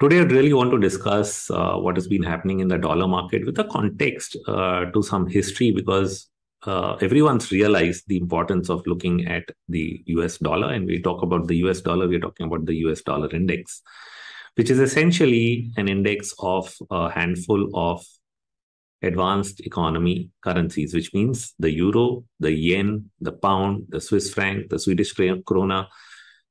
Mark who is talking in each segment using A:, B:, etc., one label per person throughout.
A: Today, I really want to discuss what has been happening in the dollar market with a context to some history because everyone's realized the importance of looking at the US dollar. And we talk about the US dollar, we're talking about the US dollar index, which is essentially an index of a handful of advanced economy currencies, which means the euro, the yen, the pound, the Swiss franc, the Swedish krona,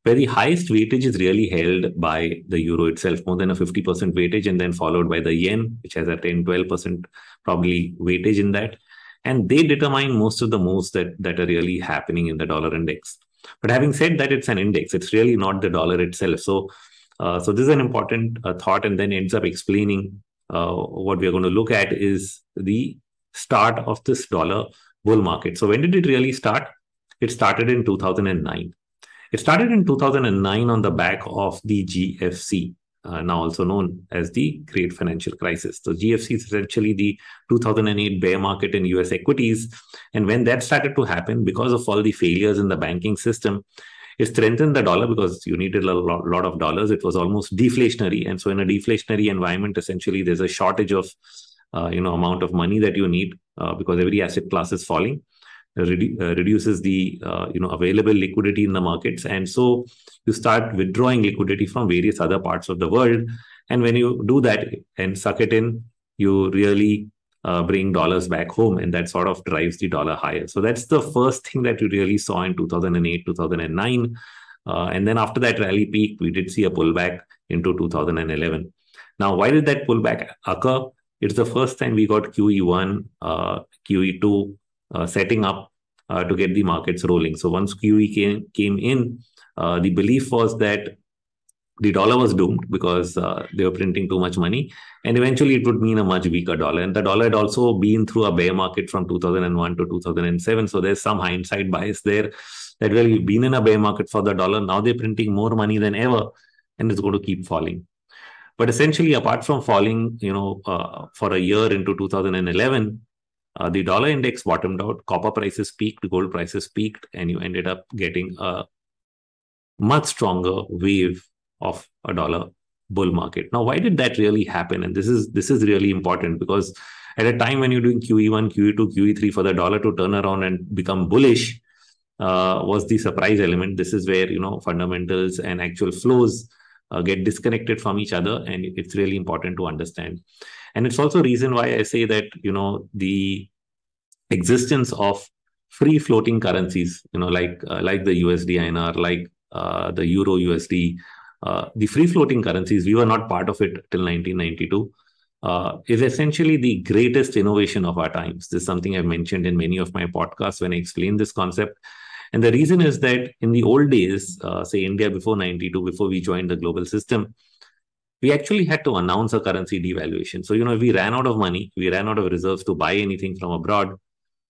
A: where the highest weightage is really held by the euro itself, more than a 50% weightage, and then followed by the yen, which has a 10-12% probably weightage in that. And they determine most of the moves that are really happening in the dollar index. But having said that, it's an index. It's really not the dollar itself. So this is an important thought, and then ends up explaining what we are going to look at is the start of this dollar bull market. So when did it really start? It started in 2009. It started in 2009 on the back of the GFC, now also known as the Great Financial Crisis. So GFC is essentially the 2008 bear market in US equities. And when that started to happen, because of all the failures in the banking system, it strengthened the dollar because you needed a lot of dollars. It was almost deflationary. And so in a deflationary environment, essentially, there's a shortage of amount of money that you need because every asset class is falling. Reduces the available liquidity in the markets, and so you start withdrawing liquidity from various other parts of the world. And when you do that and suck it in, you really bring dollars back home, and that sort of drives the dollar higher. So that's the first thing that you really saw in 2008, 2009. And then after that rally peak, we did see a pullback into 2011. Now, why did that pullback occur? It's the first time we got QE1, QE2 setting up to get the markets rolling. So once QE came in, the belief was that the dollar was doomed because they were printing too much money, and eventually it would mean a much weaker dollar. And the dollar had also been through a bear market from 2001 to 2007. So there's some hindsight bias there that, well, we've been in a bear market for the dollar. Now they're printing more money than ever, and it's going to keep falling. But essentially, apart from falling, for a year into 2011, the dollar index bottomed out, copper prices peaked, gold prices peaked, and you ended up getting a much stronger wave of a dollar bull market. Now, why did that really happen? And this is really important because at a time when you're doing QE1, QE2, QE3 for the dollar to turn around and become bullish was the surprise element. This is where, fundamentals and actual flows get disconnected from each other, and it's really important to understand. And it's also a reason why I say that, the existence of free floating currencies, like the USD INR, like the Euro USD, the free floating currencies, we were not part of it till 1992, is essentially the greatest innovation of our times. This is something I've mentioned in many of my podcasts when I explain this concept. And the reason is that in the old days, say India before 92, before we joined the global system, we actually had to announce a currency devaluation. So, if we ran out of money, we ran out of reserves to buy anything from abroad,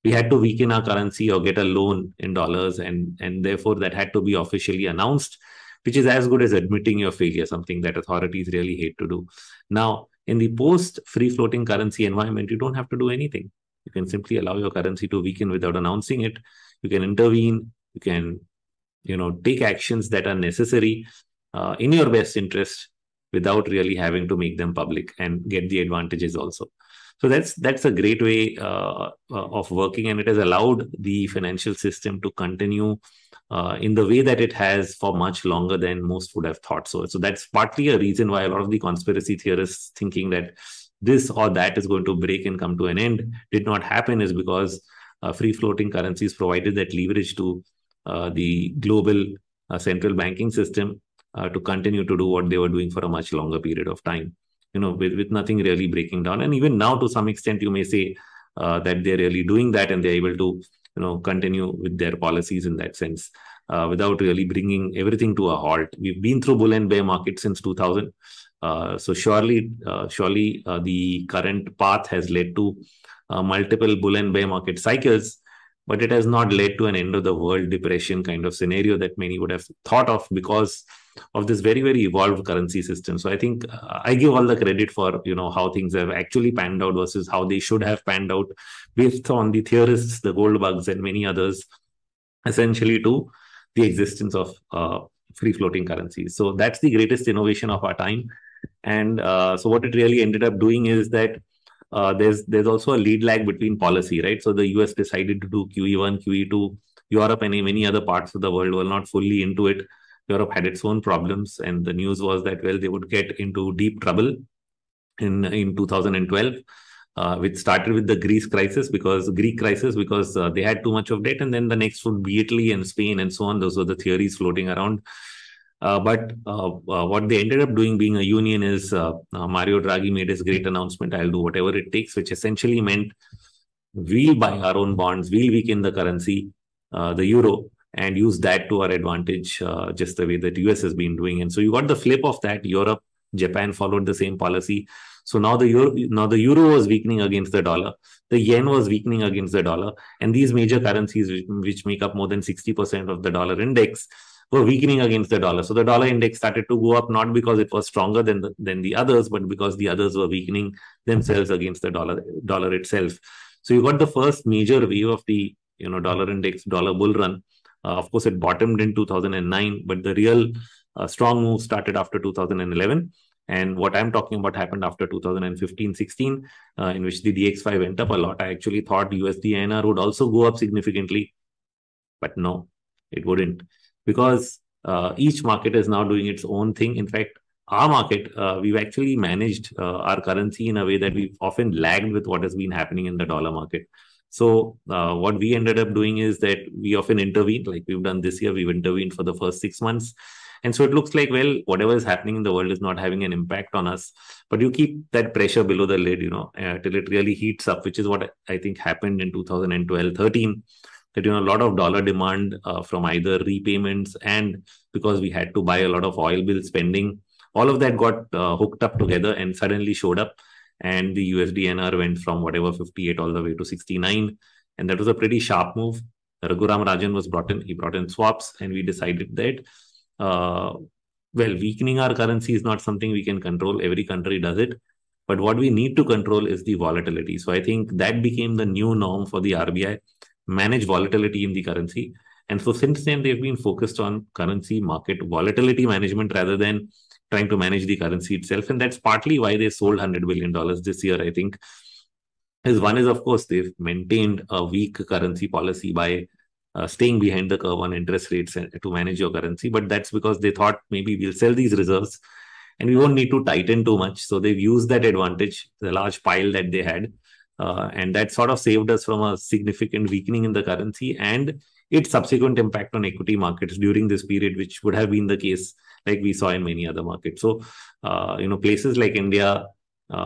A: we had to weaken our currency or get a loan in dollars. And therefore, that had to be officially announced, which is as good as admitting your failure, something that authorities really hate to do. Now, in the post-free floating currency environment, you don't have to do anything. You can simply allow your currency to weaken without announcing it. You can intervene. You can, take actions that are necessary in your best interest without really having to make them public and get the advantages also. So that's a great way of working, and it has allowed the financial system to continue in the way that it has for much longer than most would have thought. So that's partly a reason why a lot of the conspiracy theorists thinking that this or that is going to break and come to an end did not happen is because free floating currencies provided that leverage to the global central banking system to continue to do what they were doing for a much longer period of time, with nothing really breaking down. And even now, to some extent, you may say that they're really doing that and they're able to, continue with their policies in that sense without really bringing everything to a halt. We've been through bull and bear market since 2000. So surely the current path has led to multiple bull and bear market cycles, but it has not led to an end of the world depression kind of scenario that many would have thought of because of this very, very evolved currency system. So I think I give all the credit for, how things have actually panned out versus how they should have panned out based on the theorists, the gold bugs and many others, essentially to the existence of free floating currencies. So that's the greatest innovation of our time. And so what it really ended up doing is that there's also a lead lag between policy, right? So the US decided to do QE1, QE2. Europe and many other parts of the world were not fully into it. Europe had its own problems, and the news was that, well, they would get into deep trouble in 2012, which started with the Greek crisis because they had too much of debt, and then the next would be Italy and Spain and so on. Those were the theories floating around. But what they ended up doing, being a union, is Mario Draghi made his great announcement, I'll do whatever it takes, which essentially meant we'll buy our own bonds, we'll weaken the currency, the euro, and use that to our advantage, just the way that US has been doing. And so you got the flip of that. Europe, Japan followed the same policy. So now the euro was weakening against the dollar, the yen was weakening against the dollar, and these major currencies, which make up more than 60% of the dollar index, were weakening against the dollar. So the dollar index started to go up, not because it was stronger than the others, but because the others were weakening themselves against the dollar itself. So you got the first major wave of the dollar index, dollar bull run. Of course, it bottomed in 2009, but the real strong move started after 2011. And what I'm talking about happened after 2015-16, in which the DXY went up a lot. I actually thought USD INR would also go up significantly, but no, it wouldn't, because each market is now doing its own thing. In fact, our market, we've actually managed our currency in a way that we've often lagged with what has been happening in the dollar market. So what we ended up doing is that we often intervene, like we've done this year. We've intervened for the first 6 months. And so it looks like, well, whatever is happening in the world is not having an impact on us. But you keep that pressure below the lid, till it really heats up, which is what I think happened in 2012-13. That a lot of dollar demand from either repayments, and because we had to buy a lot of oil bill spending, all of that got hooked up together and suddenly showed up. And the USD INR went from whatever 58 all the way to 69, and that was a pretty sharp move. Raghuram Rajan was brought in. He brought in swaps, and we decided that weakening our currency is not something we can control. Every country does it. But what we need to control is the volatility. So I think that became the new norm for the RBI, manage volatility in the currency. And so since then, they've been focused on currency market volatility management rather than trying to manage the currency itself. And that's partly why they sold $100 billion this year, I think. One is, of course, they've maintained a weak currency policy by staying behind the curve on interest rates to manage your currency. But that's because they thought maybe we'll sell these reserves and we won't need to tighten too much. So they've used that advantage, the large pile that they had. And that sort of saved us from a significant weakening in the currency and its subsequent impact on equity markets during this period, which would have been the case like we saw in many other markets. So, places like India,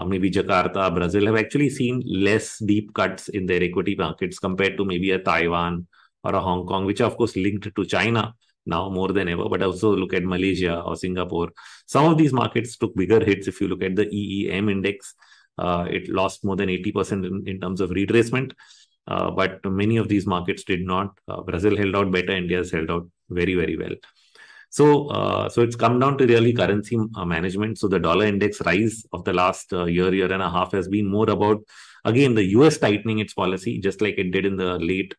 A: maybe Jakarta, Brazil have actually seen less deep cuts in their equity markets compared to maybe a Taiwan or a Hong Kong, which are of course linked to China now more than ever, but also look at Malaysia or Singapore. Some of these markets took bigger hits. If you look at the EEM index, it lost more than 80% in terms of retracement. But many of these markets did not. Brazil held out better. India has held out very, very well. So it's come down to really currency management. So the dollar index rise of the last year and a half has been more about, again, the US tightening its policy, just like it did in the late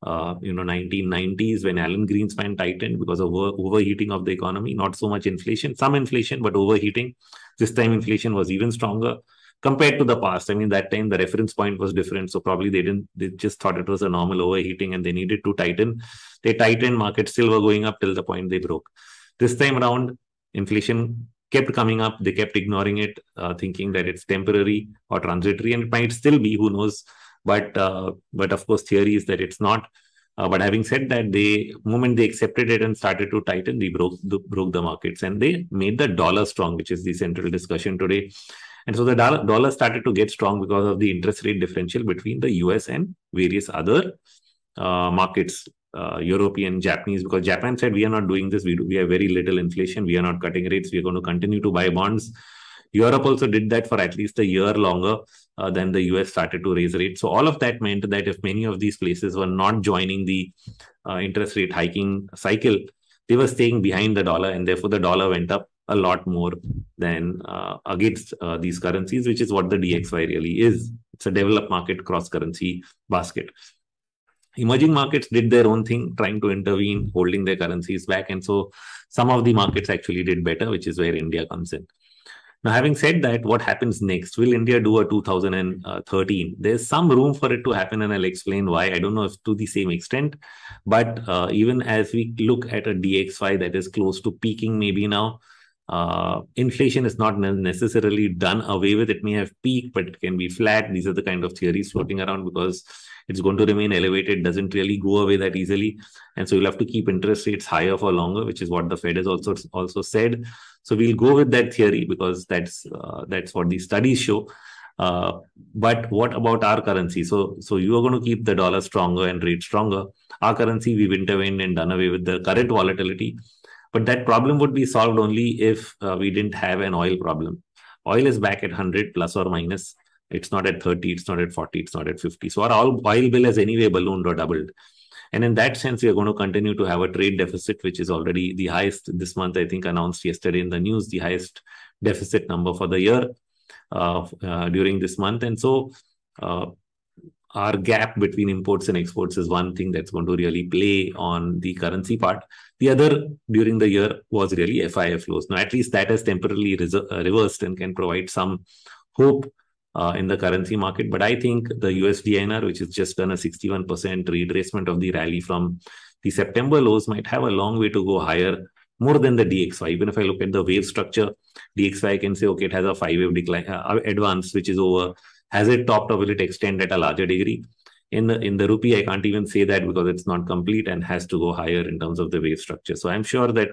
A: 1990s when Alan Greenspan tightened because of overheating of the economy. Not so much inflation, some inflation, but overheating. This time inflation was even stronger compared to the past. I mean, that time the reference point was different. So probably they just thought it was a normal overheating and they needed to tighten. They tightened, markets still were going up till the point they broke. This time around, inflation kept coming up. They kept ignoring it, thinking that it's temporary or transitory, and it might still be, who knows. But of course, theory is that it's not. But having said that, the moment they accepted it and started to tighten, they broke the markets and they made the dollar strong, which is the central discussion today. And so the dollar started to get strong because of the interest rate differential between the US and various other markets, European, Japanese, because Japan said, we are not doing this. We have very little inflation. We are not cutting rates. We are going to continue to buy bonds. Europe also did that for at least a year longer than the US started to raise rates. So all of that meant that if many of these places were not joining the interest rate hiking cycle, they were staying behind the dollar, and therefore the dollar went up a lot more than against these currencies, which is what the DXY really is. It's a developed market cross-currency basket. Emerging markets did their own thing, trying to intervene, holding their currencies back. And so some of the markets actually did better, which is where India comes in. Now, having said that, what happens next? Will India do a 2013? There's some room for it to happen, and I'll explain why. I don't know if to the same extent, but even as we look at a DXY that is close to peaking maybe now, inflation is not necessarily done away with. It may have peaked, but it can be flat. These are the kind of theories floating around because it's going to remain elevated, doesn't really go away that easily. And so you'll have to keep interest rates higher for longer, which is what the Fed has also said. So we'll go with that theory because that's what the studies show. But what about our currency? So you are going to keep the dollar stronger and rate stronger. Our currency, we've intervened and done away with the current volatility. But that problem would be solved only if we didn't have an oil problem. Oil is back at 100 plus or minus. It's not at 30, it's not at 40, it's not at 50. So our oil bill has anyway ballooned or doubled. And in that sense, we are going to continue to have a trade deficit, which is already the highest this month, I think announced yesterday in the news, the highest deficit number for the year during this month. And so our gap between imports and exports is one thing that's going to really play on the currency part. The other during the year was really FII flows. Now, at least that has temporarily reversed and can provide some hope in the currency market. But I think the USD-INR, which has just done a 61% retracement of the rally from the September lows, might have a long way to go higher, more than the DXY. Even if I look at the wave structure, DXY, I can say, okay, it has a 5-wave decline advance, which is over. Has it topped or will it extend at a larger degree? In the rupee, I can't even say that because it's not complete and has to go higher in terms of the wave structure. So I'm sure that,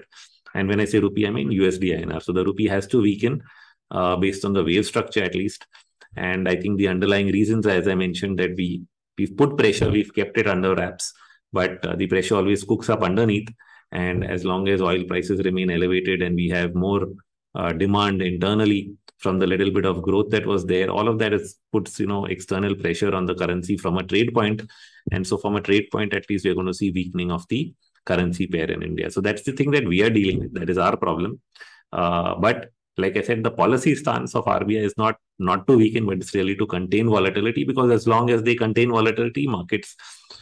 A: and when I say rupee, I mean USD-INR. So the rupee has to weaken based on the wave structure at least. And I think the underlying reasons, as I mentioned, that we've put pressure, we've kept it under wraps, but the pressure always cooks up underneath. And as long as oil prices remain elevated and we have more demand internally from the little bit of growth that was there, all of that puts external pressure on the currency from a trade point. And so from a trade point, at least we're going to see weakening of the currency pair in India. So that's the thing that we are dealing with. That is our problem. But like I said, the policy stance of RBI is not to weaken, but it's really to contain volatility, because as long as they contain volatility, markets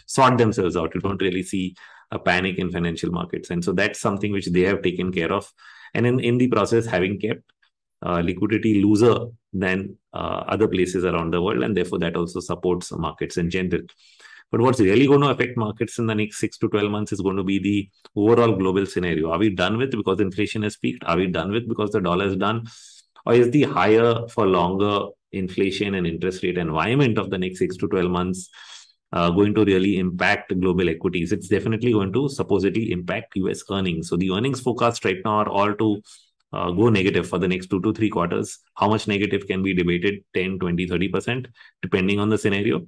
A: sort themselves out. You don't really see a panic in financial markets. And so that's something which they have taken care of. And in the process, having kept liquidity looser than other places around the world. And therefore, that also supports markets in general. But what's really going to affect markets in the next 6 to 12 months is going to be the overall global scenario. Are we done with because inflation has peaked? Are we done with because the dollar is done? Or is the higher for longer inflation and interest rate environment of the next 6 to 12 months going to really impact global equities? It's definitely going to supposedly impact US earnings. So the earnings forecasts right now are all to go negative for the next 2 to 3 quarters. How much negative can be debated? 10, 20, 30%, depending on the scenario.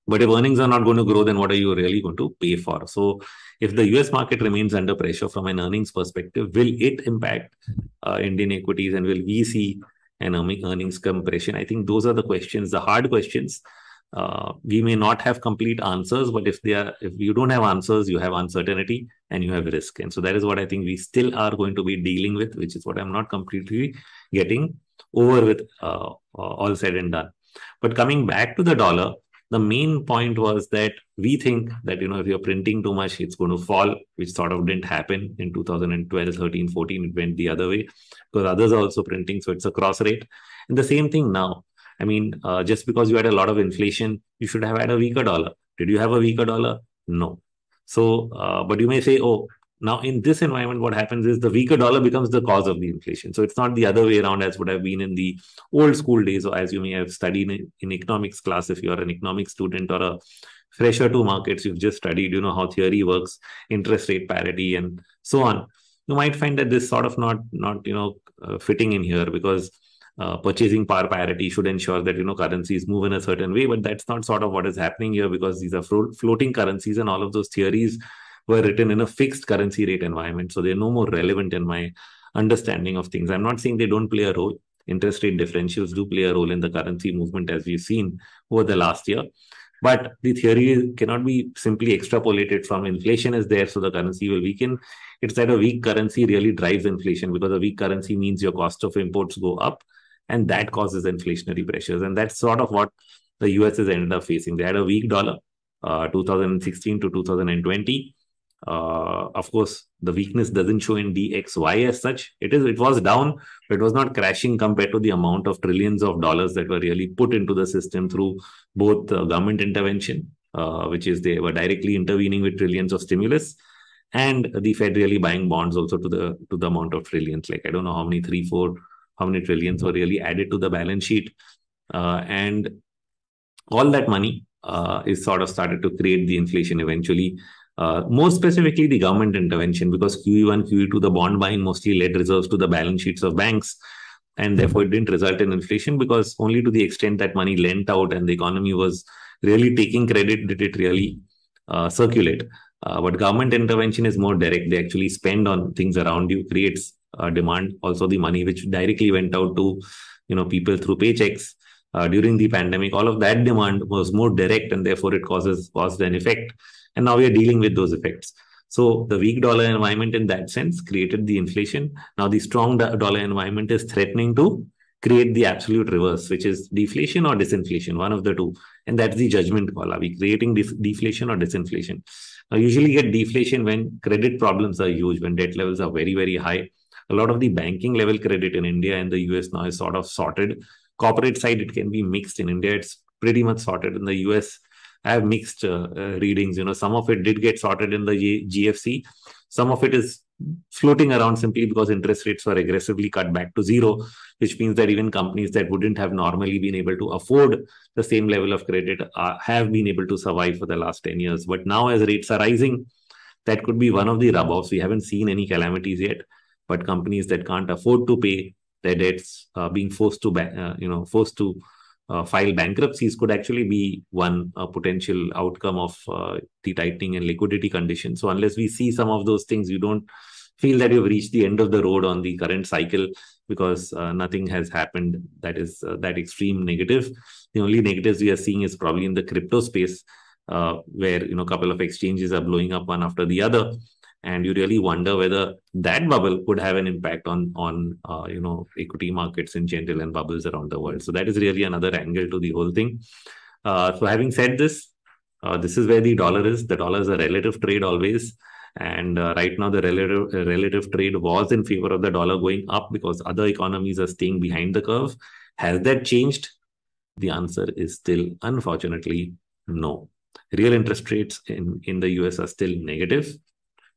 A: But if earnings are not going to grow, then what are you really going to pay for? So if the US market remains under pressure from an earnings perspective, will it impact Indian equities, and will we see an earnings compression? I think those are the questions, the hard questions. We may not have complete answers, but if you don't have answers, you have uncertainty and you have risk. And so that is what I think we still are going to be dealing with, which is what I'm not completely getting over with all said and done. But coming back to the dollar, the main point was that we think that, if you're printing too much, it's going to fall, which sort of didn't happen in 2012, 13, 14. It went the other way because others are also printing. So it's a cross rate. And the same thing now. I mean, just because you had a lot of inflation, you should have had a weaker dollar. Did you have a weaker dollar? No. So, but you may say, oh, now in this environment, what happens is the weaker dollar becomes the cause of the inflation. So it's not the other way around as would have been in the old school days, or as you may have studied in economics class. If you're an economics student or a fresher to markets, you've just studied, how theory works, interest rate parity and so on. You might find that this sort of not fitting in here, because purchasing power parity should ensure that currencies move in a certain way, but that's not sort of what is happening here, because these are floating currencies, and all of those theories were written in a fixed currency rate environment, so they're no more relevant in my understanding of things. I'm not saying they don't play a role. Interest rate differentials do play a role in the currency movement, as we've seen over the last year, but the theory cannot be simply extrapolated from inflation is there, so the currency will weaken. It's that a weak currency really drives inflation, because a weak currency means your cost of imports go up, and that causes inflationary pressures. And that's sort of what the US has ended up facing. They had a weak dollar, 2016 to 2020. Of course, the weakness doesn't show in DXY as such. It was down, but it was not crashing compared to the amount of trillions of dollars that were really put into the system through both government intervention, which is they were directly intervening with trillions of stimulus, and the Fed really buying bonds also to the amount of trillions. Like I don't know how many how many trillions were really added to the balance sheet, and all that money is sort of started to create the inflation eventually. More specifically, the government intervention, because QE1, QE2, the bond buying mostly led reserves to the balance sheets of banks. And therefore, it didn't result in inflation, because only to the extent that money lent out and the economy was really taking credit did it really circulate. But government intervention is more direct. They actually spend on things around you, creates demand. Also, the money which directly went out to people through paychecks during the pandemic, all of that demand was more direct, and therefore it caused an effect. And now we are dealing with those effects. So the weak dollar environment in that sense created the inflation. Now the strong dollar environment is threatening to create the absolute reverse, which is deflation or disinflation, one of the two. And that's the judgment call. Are we creating deflation or disinflation? Now, usually get deflation when credit problems are huge, when debt levels are very, very high. A lot of the banking level credit in India and the US now is sort of sorted. Corporate side, it can be mixed. In India, it's pretty much sorted. In the US, I have mixed readings. Some of it did get sorted in the GFC. Some of it is floating around simply because interest rates were aggressively cut back to zero, which means that even companies that wouldn't have normally been able to afford the same level of credit have been able to survive for the last 10 years. But now as rates are rising, that could be one of the rub-offs. We haven't seen any calamities yet, but companies that can't afford to pay their debts being forced to file bankruptcies could actually be one potential outcome of the tightening and liquidity conditions. So unless we see some of those things, you don't feel that you've reached the end of the road on the current cycle, because nothing has happened that is that extreme negative. The only negatives we are seeing is probably in the crypto space, where a couple of exchanges are blowing up one after the other. And you really wonder whether that bubble could have an impact on equity markets in general and bubbles around the world. So that is really another angle to the whole thing. So having said this, this is where the dollar is. The dollar is a relative trade always. And right now, the relative trade was in favor of the dollar going up because other economies are staying behind the curve. Has that changed? The answer is still, unfortunately, no. Real interest rates in the US are still negative.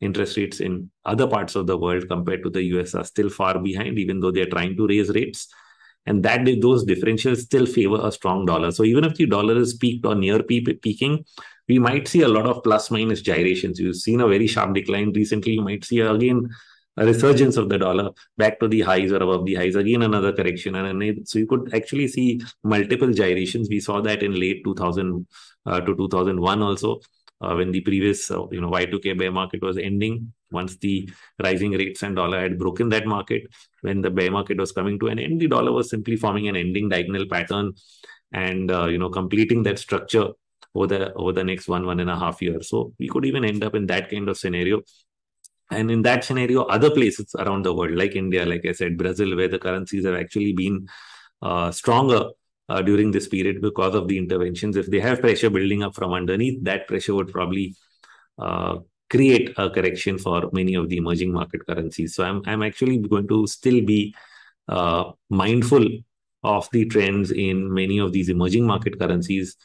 A: Interest rates in other parts of the world compared to the US are still far behind, even though they're trying to raise rates. And those differentials still favor a strong dollar. So even if the dollar is peaked or near peaking, we might see a lot of plus minus gyrations. You've seen a very sharp decline recently. You might see again a resurgence of the dollar back to the highs or above the highs, again another correction. So you could actually see multiple gyrations. We saw that in late 2000 to 2001 also. When the previous Y2K bear market was ending, once the rising rates and dollar had broken that market, when the bear market was coming to an end, the dollar was simply forming an ending diagonal pattern and completing that structure over the next 1.5 years. So we could even end up in that kind of scenario. And in that scenario, other places around the world, like India, like I said, Brazil, where the currencies have actually been stronger during this period because of the interventions. If they have pressure building up from underneath, that pressure would probably create a correction for many of the emerging market currencies. So I'm actually going to still be mindful of the trends in many of these emerging market currencies.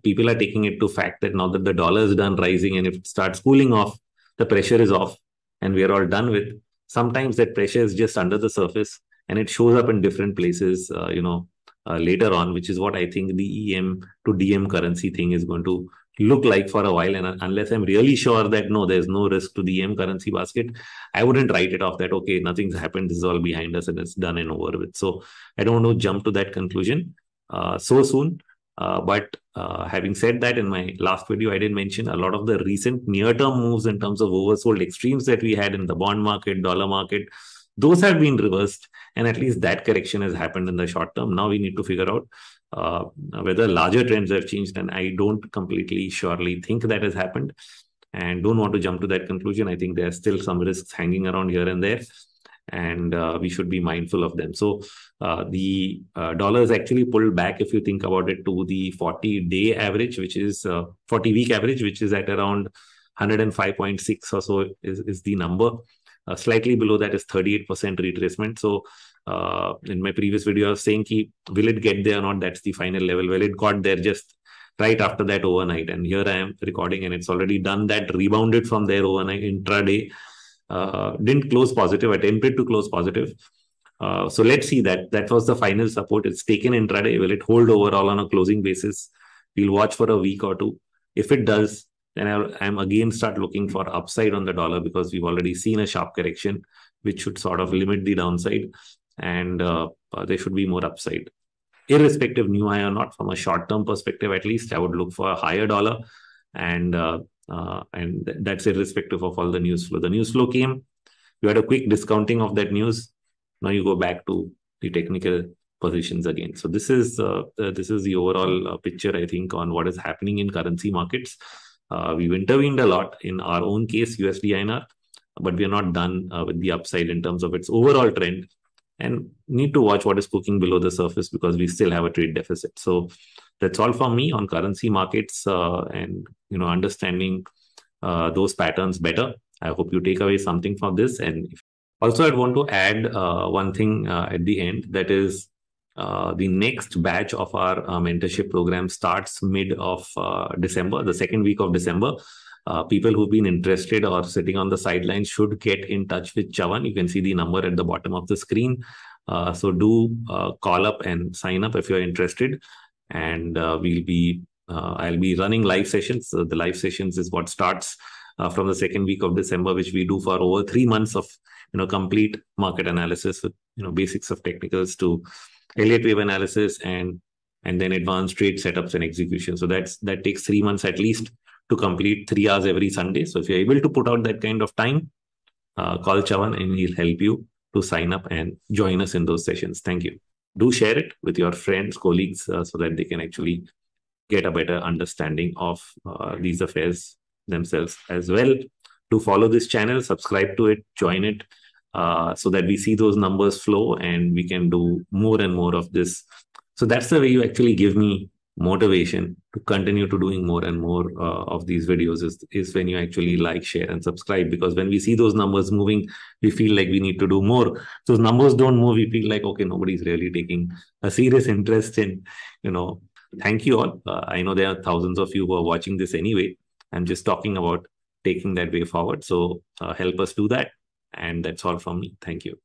A: People are taking it to fact that now that the dollar is done rising, and if it starts cooling off, the pressure is off and we are all done with. Sometimes that pressure is just under the surface and it shows up in different places, later on, which is what I think the EM to DM currency thing is going to look like for a while. And unless I'm really sure that no, there's no risk to the EM currency basket, I wouldn't write it off that, okay, nothing's happened, this is all behind us and it's done and over with. So I don't want to jump to that conclusion so soon. But having said that, in my last video, I did mention a lot of the recent near-term moves in terms of oversold extremes that we had in the bond market, dollar market. Those have been reversed, and at least that correction has happened in the short term. Now we need to figure out whether larger trends have changed, and I don't completely surely think that has happened, and don't want to jump to that conclusion. I think there are still some risks hanging around here and there, and we should be mindful of them. So the dollar is actually pulled back, if you think about it, to the 40-day average, which is 40-week average, which is at around 105.6 or so is the number. Slightly below that is 38% retracement. So in my previous video, I was saying, will it get there or not? That's the final level. Well, it got there just right after that overnight. And here I am recording, and it's already done that, rebounded from there overnight. Intraday didn't close positive, attempted to close positive. So let's see that was the final support. It's taken intraday. Will it hold overall on a closing basis? We'll watch for a week or two. If it does, then I'm again start looking for upside on the dollar, because we've already seen a sharp correction, which should sort of limit the downside, and there should be more upside. Irrespective new high or not, from a short-term perspective at least, I would look for a higher dollar, and that's irrespective of all the news flow. The news flow came, you had a quick discounting of that news. Now you go back to the technical positions again. So this is the overall picture, I think, on what is happening in currency markets. We've intervened a lot in our own case, USD INR, but we are not done with the upside in terms of its overall trend, and need to watch what is cooking below the surface, because we still have a trade deficit. So that's all from me on currency markets, and understanding those patterns better. I hope you take away something from this. And also, I'd want to add one thing at the end, that is the next batch of our mentorship program starts mid of December, the second week of December. People who've been interested or sitting on the sidelines should get in touch with Chavan. You can see the number at the bottom of the screen. So do call up and sign up if you're interested. And I'll be running live sessions. So the live sessions is what starts from the second week of December, which we do for over 3 months of complete market analysis with basics of technicals to Elliott wave analysis, and then advanced trade setups and execution. So that takes 3 months at least to complete, 3 hours every Sunday. So if you're able to put out that kind of time, call Chavan and he'll help you to sign up and join us in those sessions. Thank you. Do share it with your friends, colleagues, so that they can actually get a better understanding of these affairs themselves as well. To follow this channel, subscribe to it, join it, so that we see those numbers flow and we can do more and more of this. So that's the way you actually give me motivation to continue to doing more and more of these videos, is when you actually like, share and subscribe. Because when we see those numbers moving, we feel like we need to do more. Those numbers don't move, we feel like, okay, nobody's really taking a serious interest in, thank you all. I know there are thousands of you who are watching this anyway. I'm just talking about taking that way forward. So help us do that. And that's all from me. Thank you.